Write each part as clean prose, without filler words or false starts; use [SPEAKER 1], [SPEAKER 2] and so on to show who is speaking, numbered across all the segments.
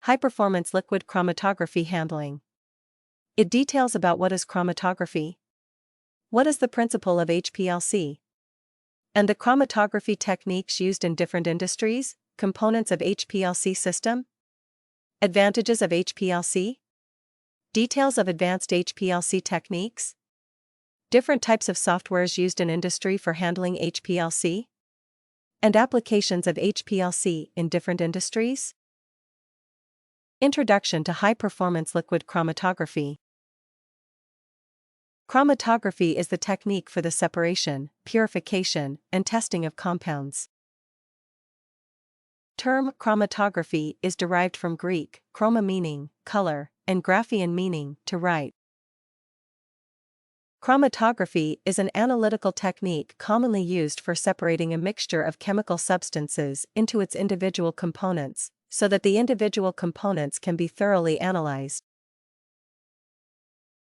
[SPEAKER 1] High-performance liquid chromatography handling. It details about what is chromatography, what is the principle of HPLC, and the chromatography techniques used in different industries, components of HPLC system, advantages of HPLC, details of advanced HPLC techniques, different types of softwares used in industry for handling HPLC, and applications of HPLC in different industries. Introduction to high-performance liquid chromatography. Chromatography is the technique for the separation, purification, and testing of compounds. Term chromatography is derived from Greek, chroma meaning color, and graphein meaning to write. Chromatography is an analytical technique commonly used for separating a mixture of chemical substances into its individual components, so that the individual components can be thoroughly analyzed.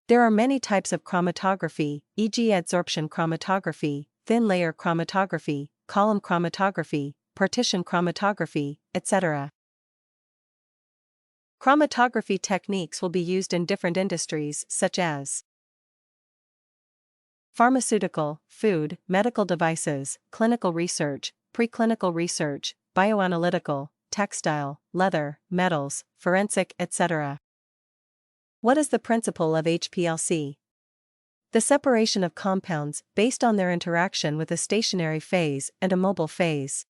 [SPEAKER 1] There are many types of chromatography, e.g. adsorption chromatography, thin layer chromatography, column chromatography, partition chromatography, etc. Chromatography techniques will be used in different industries such as pharmaceutical, food, medical devices, clinical research, preclinical research, bioanalytical, textile, leather, metals, forensic, etc. What is the principle of HPLC? The separation of compounds based on their interaction with a stationary phase and a mobile phase.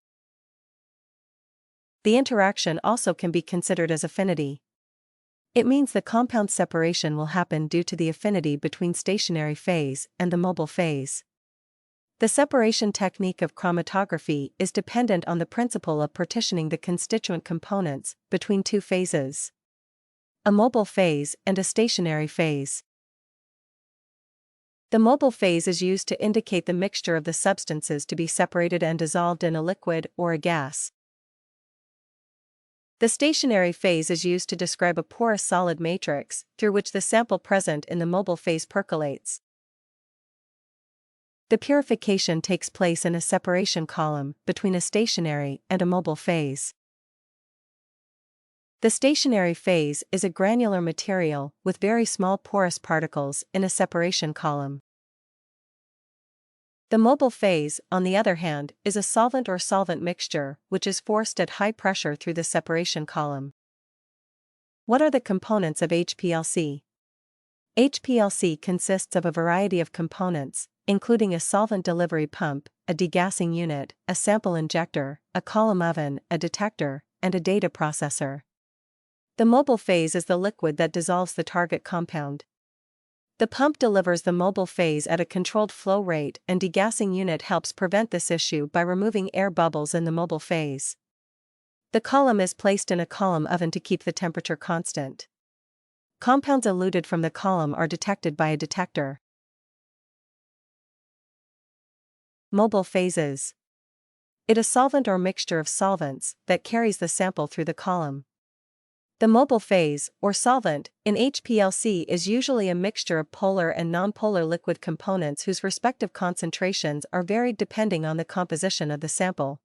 [SPEAKER 1] The interaction also can be considered as affinity. It means the compound separation will happen due to the affinity between stationary phase and the mobile phase. The separation technique of chromatography is dependent on the principle of partitioning the constituent components between two phases: a mobile phase and a stationary phase. The mobile phase is used to indicate the mixture of the substances to be separated and dissolved in a liquid or a gas. The stationary phase is used to describe a porous solid matrix through which the sample present in the mobile phase percolates. The purification takes place in a separation column between a stationary and a mobile phase. The stationary phase is a granular material with very small porous particles in a separation column. The mobile phase, on the other hand, is a solvent or solvent mixture which is forced at high pressure through the separation column. What are the components of HPLC? HPLC consists of a variety of components, including a solvent delivery pump, a degassing unit, a sample injector, a column oven, a detector, and a data processor. The mobile phase is the liquid that dissolves the target compound. The pump delivers the mobile phase at a controlled flow rate, and degassing unit helps prevent this issue by removing air bubbles in the mobile phase. The column is placed in a column oven to keep the temperature constant. Compounds eluted from the column are detected by a detector. Mobile phases. It is a solvent or mixture of solvents that carries the sample through the column. The mobile phase, or solvent, in HPLC is usually a mixture of polar and nonpolar liquid components whose respective concentrations are varied depending on the composition of the sample.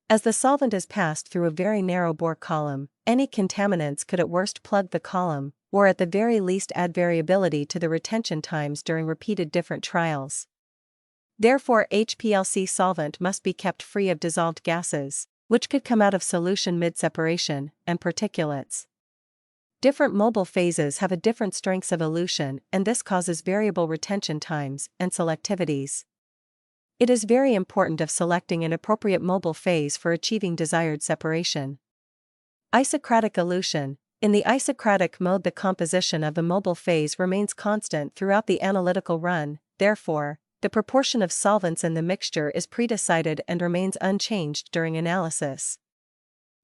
[SPEAKER 1] As the solvent is passed through a very narrow bore column, any contaminants could at worst plug the column, or at the very least add variability to the retention times during repeated different trials. Therefore, HPLC solvent must be kept free of dissolved gases, which could come out of solution mid-separation, and particulates. Different mobile phases have a different strengths of elution, and this causes variable retention times and selectivities. It is very important of selecting an appropriate mobile phase for achieving desired separation. Isocratic elution. In the isocratic mode, the composition of the mobile phase remains constant throughout the analytical run, therefore, the proportion of solvents in the mixture is predecided and remains unchanged during analysis.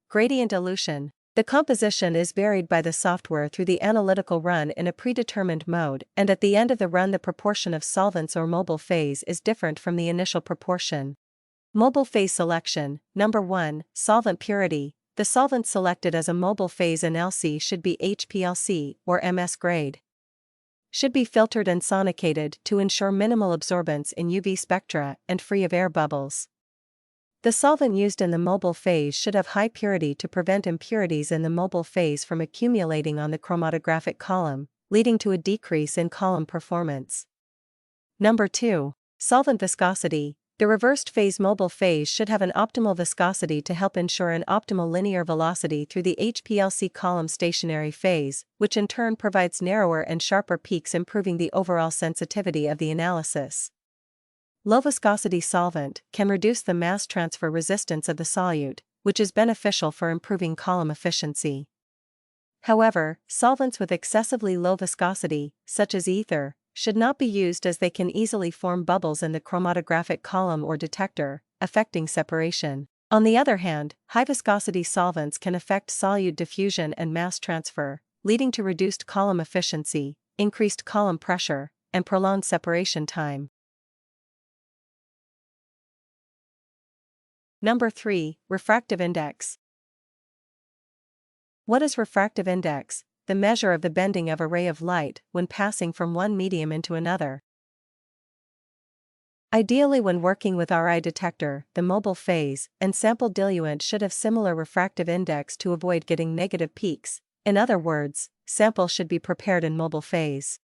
[SPEAKER 1] Gradient elution. The composition is varied by the software through the analytical run in a predetermined mode, and at the end of the run the proportion of solvents or mobile phase is different from the initial proportion. Mobile phase selection. Number 1. Solvent purity. The solvent selected as a mobile phase in LC should be HPLC or MS grade. Should be filtered and sonicated to ensure minimal absorbance in UV spectra and free of air bubbles. The solvent used in the mobile phase should have high purity to prevent impurities in the mobile phase from accumulating on the chromatographic column, leading to a decrease in column performance. Number 2. Solvent viscosity. The reversed phase mobile phase should have an optimal viscosity to help ensure an optimal linear velocity through the HPLC column stationary phase, which in turn provides narrower and sharper peaks, improving the overall sensitivity of the analysis. Low viscosity solvent can reduce the mass transfer resistance of the solute, which is beneficial for improving column efficiency. However, solvents with excessively low viscosity, such as ether, should not be used as they can easily form bubbles in the chromatographic column or detector, affecting separation. On the other hand, high viscosity solvents can affect solute diffusion and mass transfer, leading to reduced column efficiency, increased column pressure, and prolonged separation time. Number 3. Refractive index. What is refractive index? The measure of the bending of a ray of light when passing from one medium into another. Ideally, when working with RI detector, the mobile phase and sample diluent should have similar refractive index to avoid getting negative peaks. In other words, sample should be prepared in mobile phase.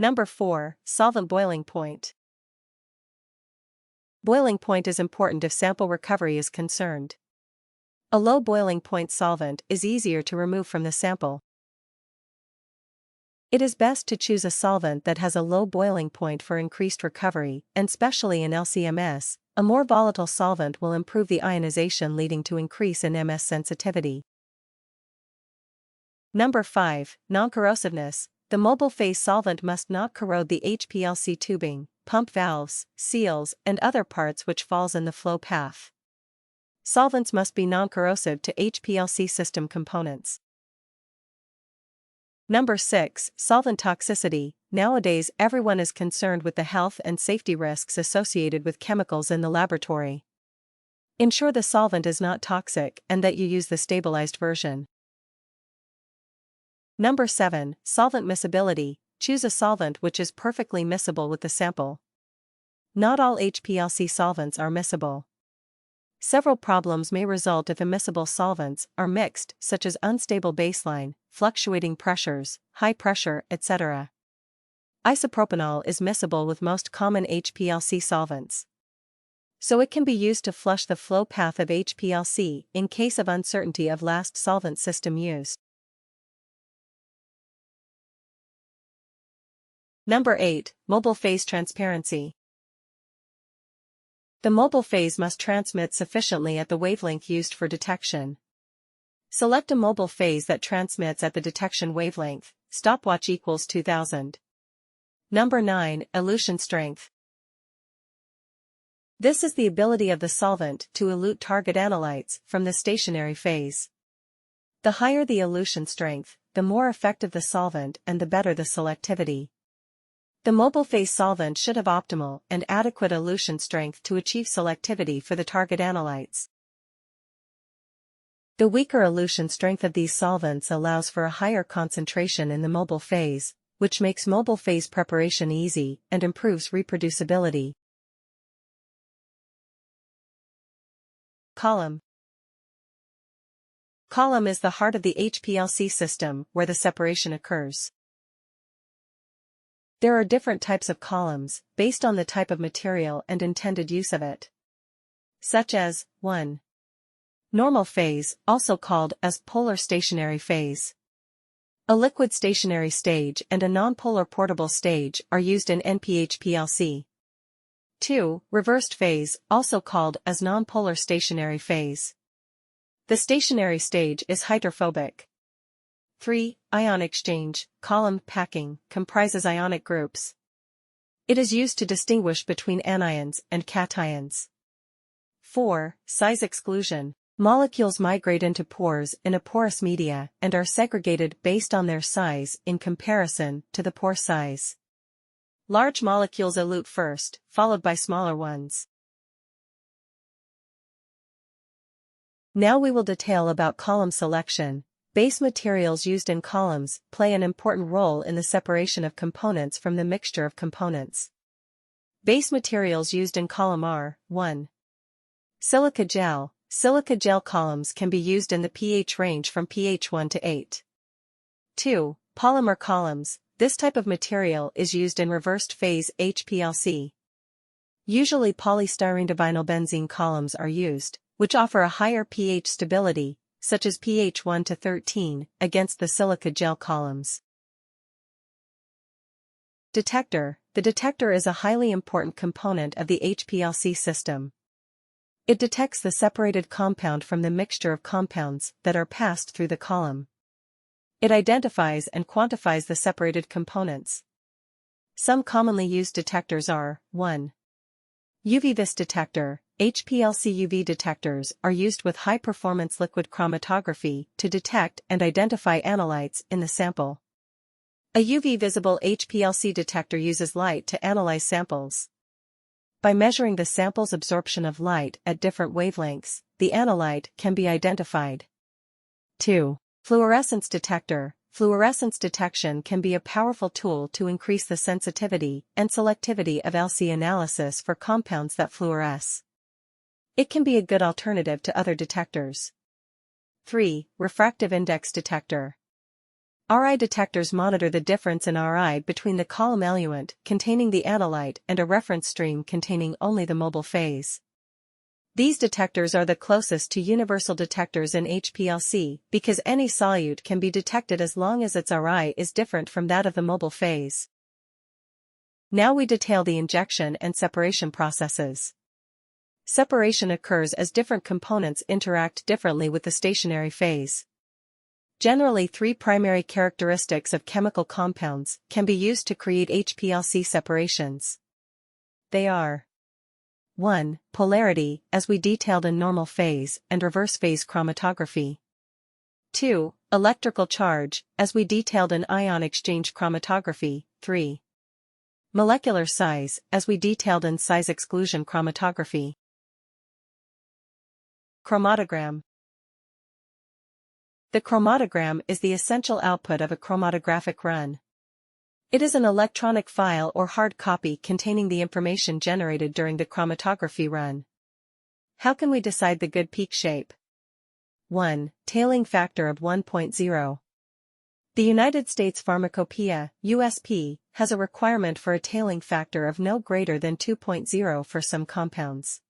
[SPEAKER 1] Number 4. Solvent boiling point. Boiling point is important if sample recovery is concerned. A low boiling point solvent is easier to remove from the sample. It is best to choose a solvent that has a low boiling point for increased recovery, and especially in LCMS, a more volatile solvent will improve the ionization, leading to increase in MS sensitivity. Number 5. Non-corrosiveness. The mobile phase solvent must not corrode the HPLC tubing, pump valves, seals, and other parts which falls in the flow path. Solvents must be non-corrosive to HPLC system components. Number 6. Solvent toxicity. Nowadays, everyone is concerned with the health and safety risks associated with chemicals in the laboratory. Ensure the solvent is not toxic and that you use the stabilized version. Number 7. Solvent miscibility. Choose a solvent which is perfectly miscible with the sample. Not all HPLC solvents are miscible. Several problems may result if immiscible solvents are mixed, such as unstable baseline, fluctuating pressures, high pressure, etc. Isopropanol is miscible with most common HPLC solvents, so it can be used to flush the flow path of HPLC in case of uncertainty of last solvent system used. Number 8. Mobile phase transparency. The mobile phase must transmit sufficiently at the wavelength used for detection. Select a mobile phase that transmits at the detection wavelength. Stopwatch equals 2000. Number 9. Elution strength. This is the ability of the solvent to elute target analytes from the stationary phase. The higher the elution strength, the more effective the solvent and the better the selectivity. The mobile phase solvent should have optimal and adequate elution strength to achieve selectivity for the target analytes. The weaker elution strength of these solvents allows for a higher concentration in the mobile phase, which makes mobile phase preparation easy and improves reproducibility. Column. Column is the heart of the HPLC system where the separation occurs. There are different types of columns, based on the type of material and intended use of it. Such as, 1. Normal phase, also called as polar stationary phase. A liquid stationary stage and a nonpolar portable stage are used in NPHPLC. 2. Reversed phase, also called as nonpolar stationary phase. The stationary stage is hydrophobic. 3. Ion exchange, column packing, comprises ionic groups. It is used to distinguish between anions and cations. 4. Size exclusion. Molecules migrate into pores in a porous media and are segregated based on their size in comparison to the pore size. Large molecules elute first, followed by smaller ones. Now we will detail about column selection, Base materials used in columns play an important role in the separation of components from the mixture of components. Base materials used in column are: 1. Silica gel. Silica gel columns can be used in the pH range from pH 1 to 8. 2. Polymer columns. This type of material is used in reversed phase HPLC. Usually polystyrene-divinylbenzene columns are used, which offer a higher pH stability, such as pH 1 to 13, against the silica gel columns. Detector. The detector is a highly important component of the HPLC system. It detects the separated compound from the mixture of compounds that are passed through the column. It identifies and quantifies the separated components. Some commonly used detectors are: 1. UV-vis detector. HPLC UV detectors are used with high-performance liquid chromatography to detect and identify analytes in the sample. A UV-visible HPLC detector uses light to analyze samples. By measuring the sample's absorption of light at different wavelengths, the analyte can be identified. 2. Fluorescence detector. Fluorescence detection can be a powerful tool to increase the sensitivity and selectivity of LC analysis for compounds that fluoresce. It can be a good alternative to other detectors. 3. Refractive index detector. RI detectors monitor the difference in RI between the column eluent containing the analyte and a reference stream containing only the mobile phase. These detectors are the closest to universal detectors in HPLC because any solute can be detected as long as its RI is different from that of the mobile phase. Now we detail the injection and separation processes. Separation occurs as different components interact differently with the stationary phase. Generally, 3 primary characteristics of chemical compounds can be used to create HPLC separations. They are: 1. Polarity, as we detailed in normal phase and reverse phase chromatography. 2. Electrical charge, as we detailed in ion exchange chromatography. 3. Molecular size, as we detailed in size exclusion chromatography. Chromatogram. The chromatogram is the essential output of a chromatographic run. It is an electronic file or hard copy containing the information generated during the chromatography run. How can we decide the good peak shape? 1. Tailing factor of 1.0. The United States Pharmacopoeia, USP, has a requirement for a tailing factor of no greater than 2.0 for some compounds.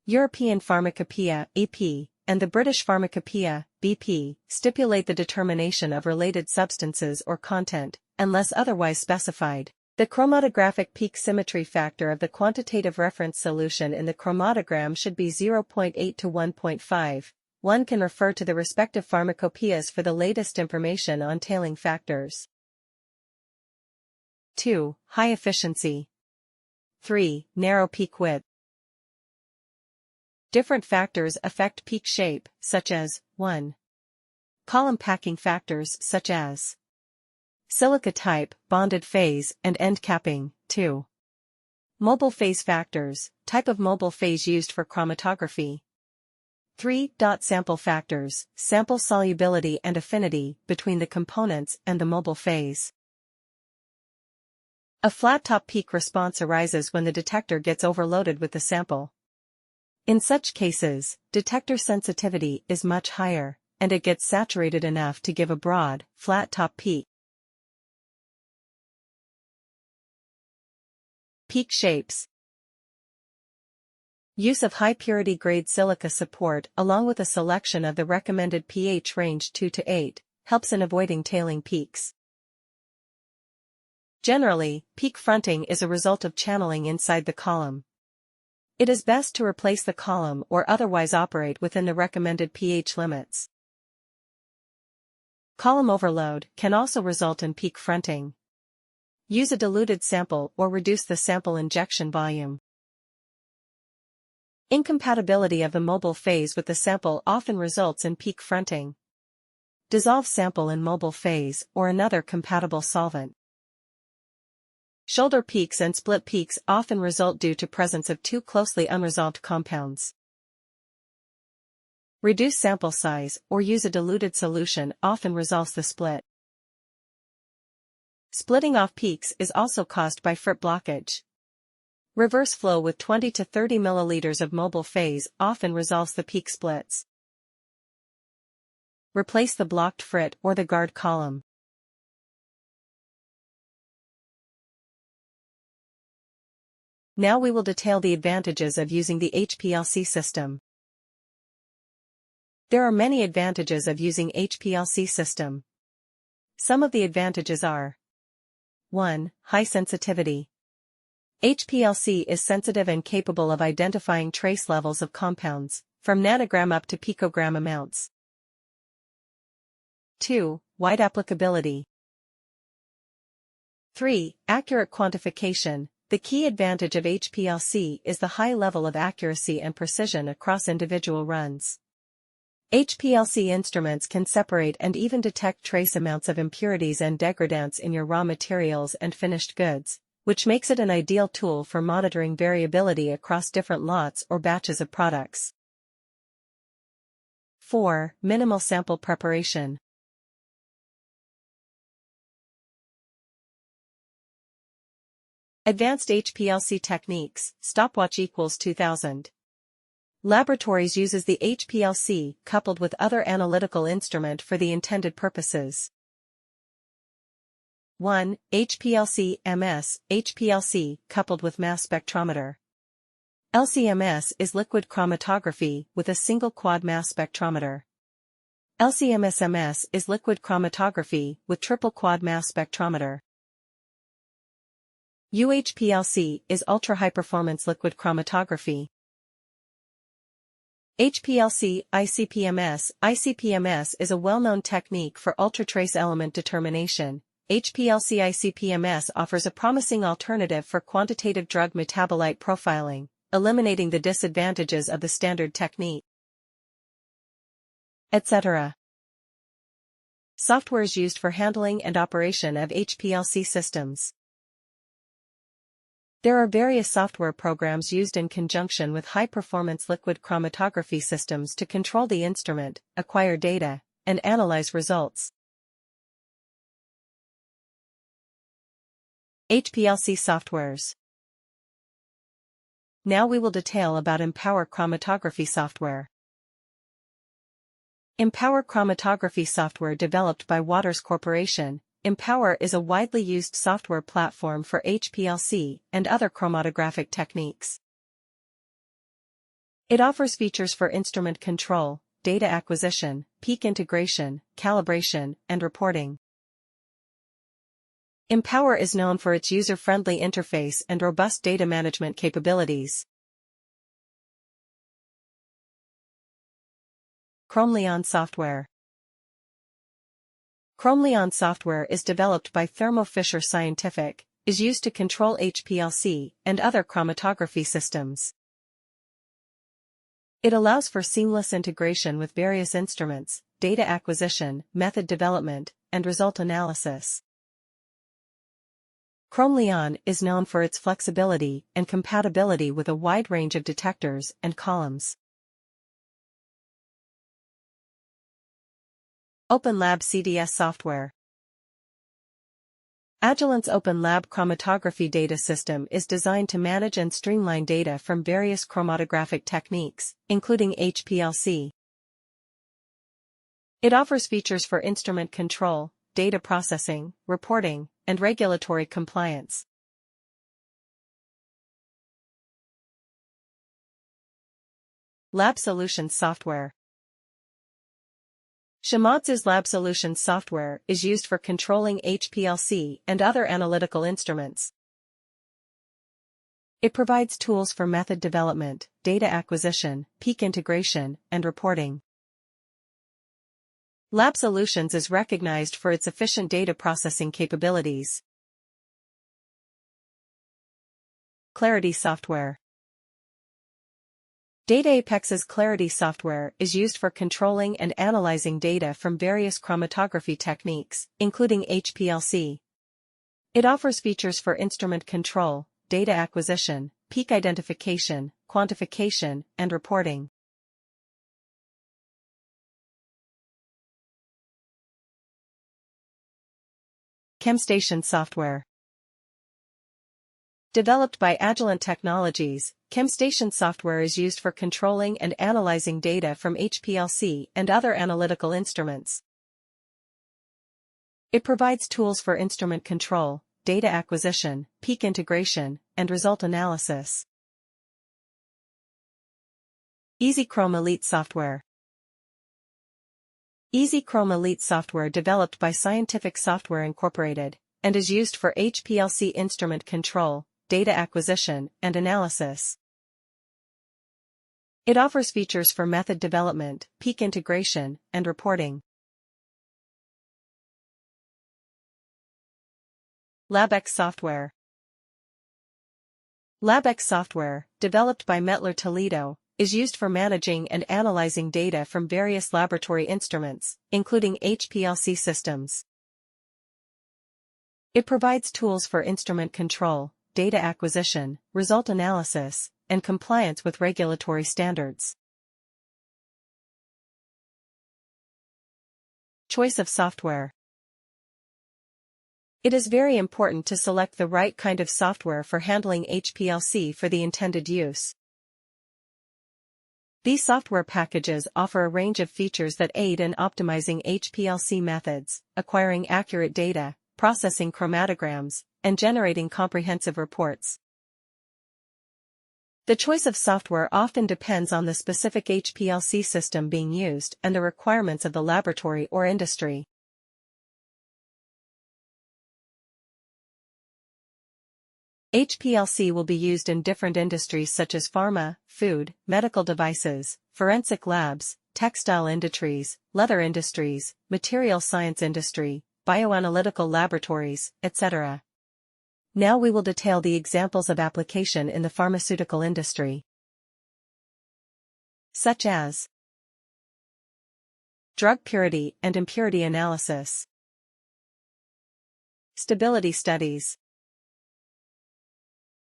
[SPEAKER 1] European Pharmacopoeia, EP, and the British Pharmacopoeia, BP, stipulate the determination of related substances or content, unless otherwise specified. The chromatographic peak symmetry factor of the quantitative reference solution in the chromatogram should be 0.8 to 1.5. One can refer to the respective pharmacopoeias for the latest information on tailing factors. 2. High efficiency. 3. Narrow peak width. Different factors affect peak shape, such as: 1. Column packing factors such as silica type, bonded phase, and end capping. 2. Mobile phase factors, type of mobile phase used for chromatography. 3. Sample factors, sample solubility and affinity between the components and the mobile phase. A flat top peak response arises when the detector gets overloaded with the sample. In such cases, detector sensitivity is much higher, and it gets saturated enough to give a broad, flat top peak. Peak shapes. Use of high-purity grade silica support along with a selection of the recommended pH range 2 to 8 helps in avoiding tailing peaks. Generally, peak fronting is a result of channeling inside the column. It is best to replace the column or otherwise operate within the recommended pH limits. Column overload can also result in peak fronting. Use a diluted sample or reduce the sample injection volume. Incompatibility of the mobile phase with the sample often results in peak fronting. Dissolve sample in mobile phase or another compatible solvent. Shoulder peaks and split peaks often result due to presence of 2 closely unresolved compounds. Reduce sample size or use a diluted solution often resolves the split. Splitting off peaks is also caused by frit blockage. Reverse flow with 20 to 30 milliliters of mobile phase often resolves the peak splits. Replace the blocked frit or the guard column. Now we will detail the advantages of using the HPLC system. There are many advantages of using HPLC system. Some of the advantages are: 1. High sensitivity. HPLC is sensitive and capable of identifying trace levels of compounds, from nanogram up to picogram amounts. 2. Wide applicability. 3. Accurate quantification. The key advantage of HPLC is the high level of accuracy and precision across individual runs. HPLC instruments can separate and even detect trace amounts of impurities and degradants in your raw materials and finished goods, which makes it an ideal tool for monitoring variability across different lots or batches of products. 4. Minimal sample preparation. Advanced HPLC techniques, stopwatch equals 2000. Laboratories uses the HPLC coupled with other analytical instrument for the intended purposes. 1. HPLC MS, HPLC coupled with mass spectrometer. LCMS is liquid chromatography with a single quad mass spectrometer. LCMS-MS is liquid chromatography with triple quad mass spectrometer. UHPLC is ultra-high-performance liquid chromatography. HPLC ICP-MS. ICP-MS is a well-known technique for ultra-trace element determination. HPLC ICP-MS offers a promising alternative for quantitative drug metabolite profiling, eliminating the disadvantages of the standard technique, etc. Software is used for handling and operation of HPLC systems. There are various software programs used in conjunction with high-performance liquid chromatography systems to control the instrument, acquire data, and analyze results. HPLC softwares. Now we will detail about Empower chromatography software. Empower chromatography software developed by Waters Corporation. Empower is a widely used software platform for HPLC and other chromatographic techniques. It offers features for instrument control, data acquisition, peak integration, calibration, and reporting. Empower is known for its user-friendly interface and robust data management capabilities. Chromatography software. Chromatography software is developed by Thermo Fisher Scientific, is used to control HPLC and other chromatography systems. It allows for seamless integration with various instruments, data acquisition, method development, and result analysis. Chromatography is known for its flexibility and compatibility with a wide range of detectors and columns. OpenLab CDS software. Agilent's OpenLab chromatography data system is designed to manage and streamline data from various chromatographic techniques, including HPLC. It offers features for instrument control, data processing, reporting, and regulatory compliance. Lab Solutions software. Shimadzu's Lab Solutions software is used for controlling HPLC and other analytical instruments. It provides tools for method development, data acquisition, peak integration, and reporting. Lab Solutions is recognized for its efficient data processing capabilities. Clarity software. DataApex's Clarity software is used for controlling and analyzing data from various chromatography techniques, including HPLC. It offers features for instrument control, data acquisition, peak identification, quantification, and reporting. ChemStation software. Developed by Agilent Technologies, ChemStation software is used for controlling and analyzing data from HPLC and other analytical instruments. It provides tools for instrument control, data acquisition, peak integration, and result analysis. EasyChrome Elite software. EasyChrome Elite software developed by Scientific Software Incorporated, and is used for HPLC instrument control, data acquisition, and analysis. It offers features for method development, peak integration, and reporting. LabX software. LabX software, developed by Mettler Toledo, is used for managing and analyzing data from various laboratory instruments, including HPLC systems. It provides tools for instrument control, data acquisition, result analysis, and compliance with regulatory standards. Choice of software. It is very important to select the right kind of software for handling HPLC for the intended use. These software packages offer a range of features that aid in optimizing HPLC methods, acquiring accurate data, processing chromatograms, and generating comprehensive reports. The choice of software often depends on the specific HPLC system being used and the requirements of the laboratory or industry. HPLC will be used in different industries such as pharma, food, medical devices, forensic labs, textile industries, leather industries, material science industry, bioanalytical laboratories, etc. Now we will detail the examples of application in the pharmaceutical industry, such as drug purity and impurity analysis, stability studies,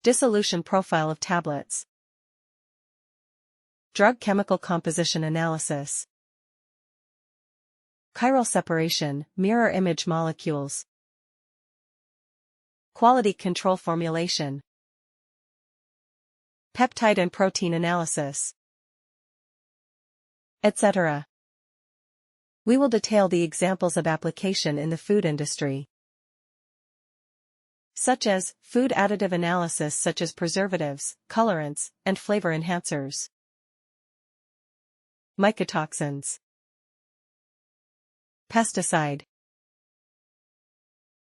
[SPEAKER 1] dissolution profile of tablets, drug chemical composition analysis, chiral separation, mirror image molecules, quality control formulation, peptide and protein analysis, etc. We will detail the examples of application in the food industry, such as food additive analysis such as preservatives, colorants, and flavor enhancers, mycotoxins, pesticide,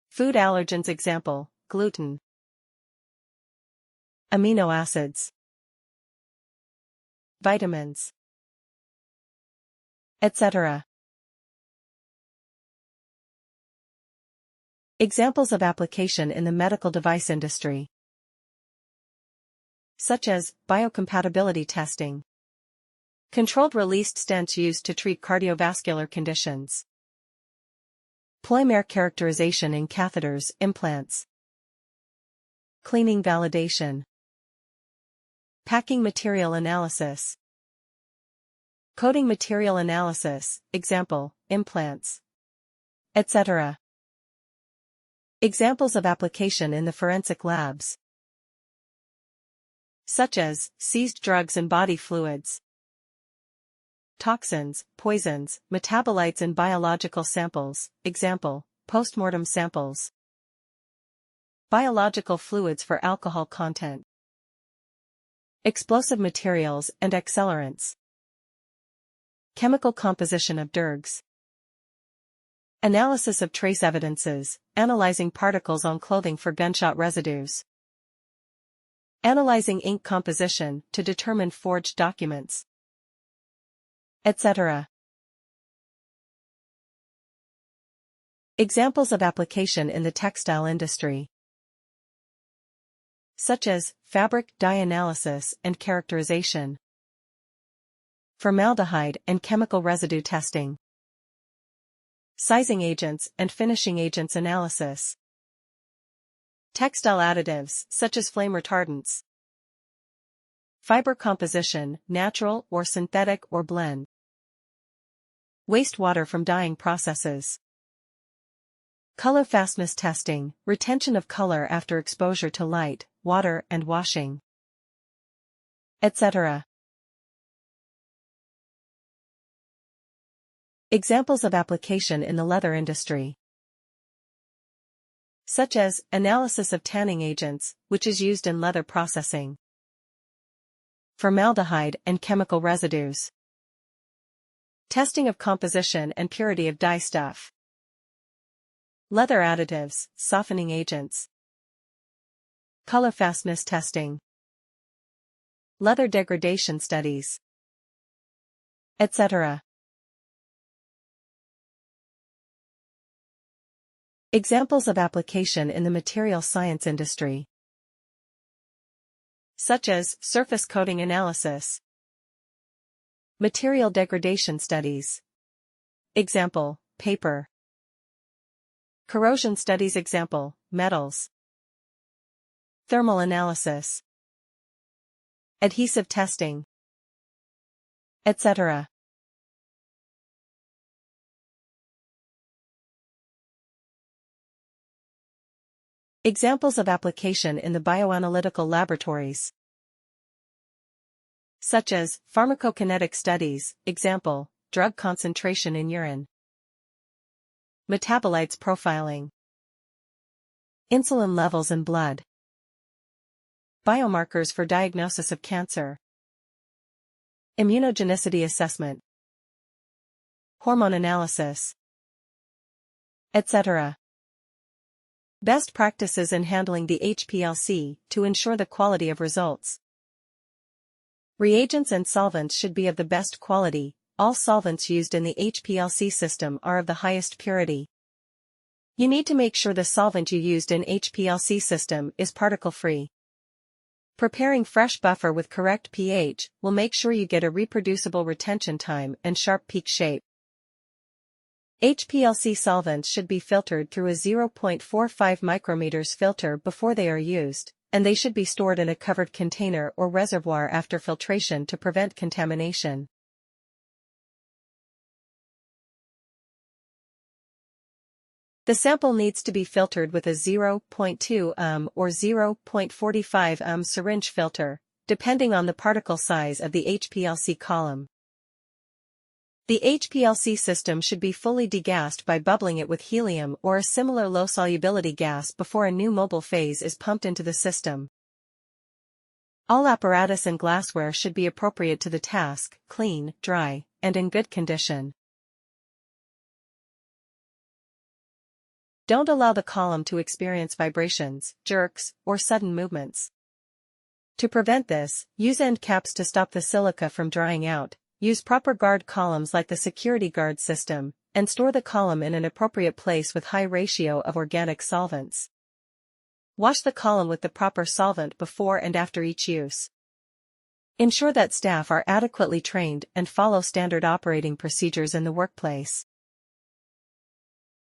[SPEAKER 1] food allergens example, gluten, amino acids, vitamins, etc. Examples of application in the medical device industry, such as biocompatibility testing, controlled released stents used to treat cardiovascular conditions, polymer characterization in catheters, implants, cleaning validation, packing material analysis, coating material analysis, example, implants, etc. Examples of application in the forensic labs, such as seized drugs and body fluids, toxins, poisons, metabolites in biological samples, example, postmortem samples, biological fluids for alcohol content, explosive materials and accelerants, chemical composition of drugs, analysis of trace evidences, analyzing particles on clothing for gunshot residues, analyzing ink composition to determine forged documents, etc. Examples of application in the textile industry, such as fabric dye analysis and characterization, formaldehyde and chemical residue testing, sizing agents and finishing agents analysis, textile additives such as flame retardants, fiber composition, natural or synthetic or blend, wastewater from dyeing processes, Color fastness testing, retention of color after exposure to light, water and washing, etc. Examples of application in the leather industry, such as analysis of tanning agents, which is used in leather processing, formaldehyde and chemical residues, testing of composition and purity of dye stuff, leather additives, softening agents, color fastness testing, leather degradation studies, etc. Examples of application in the material science industry, such as surface coating analysis, material degradation studies. Example, paper. Corrosion studies. Example, metals. Thermal analysis, adhesive testing, etc. Examples of application in the bioanalytical laboratories, such as pharmacokinetic studies. Example, drug concentration in urine, metabolites profiling, insulin levels in blood, biomarkers for diagnosis of cancer, immunogenicity assessment, hormone analysis, etc. Best practices in handling the HPLC to ensure the quality of results. Reagents and solvents should be of the best quality. All solvents used in the HPLC system are of the highest purity. You need to make sure the solvent you used in HPLC system is particle-free. Preparing fresh buffer with correct pH will make sure you get a reproducible retention time and sharp peak shape. HPLC solvents should be filtered through a 0.45 micrometers filter before they are used, and they should be stored in a covered container or reservoir after filtration to prevent contamination. The sample needs to be filtered with a 0.2 or 0.45 syringe filter, depending on the particle size of the HPLC column. The HPLC system should be fully degassed by bubbling it with helium or a similar low-solubility gas before a new mobile phase is pumped into the system. All apparatus and glassware should be appropriate to the task, clean, dry, and in good condition. Don't allow the column to experience vibrations, jerks, or sudden movements. To prevent this, use end caps to stop the silica from drying out. Use proper guard columns like the security guard system, and store the column in an appropriate place with high ratio of organic solvents. Wash the column with the proper solvent before and after each use. Ensure that staff are adequately trained and follow standard operating procedures in the workplace.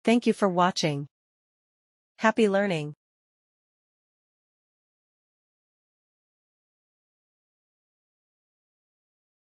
[SPEAKER 1] Thank you for watching. Happy learning!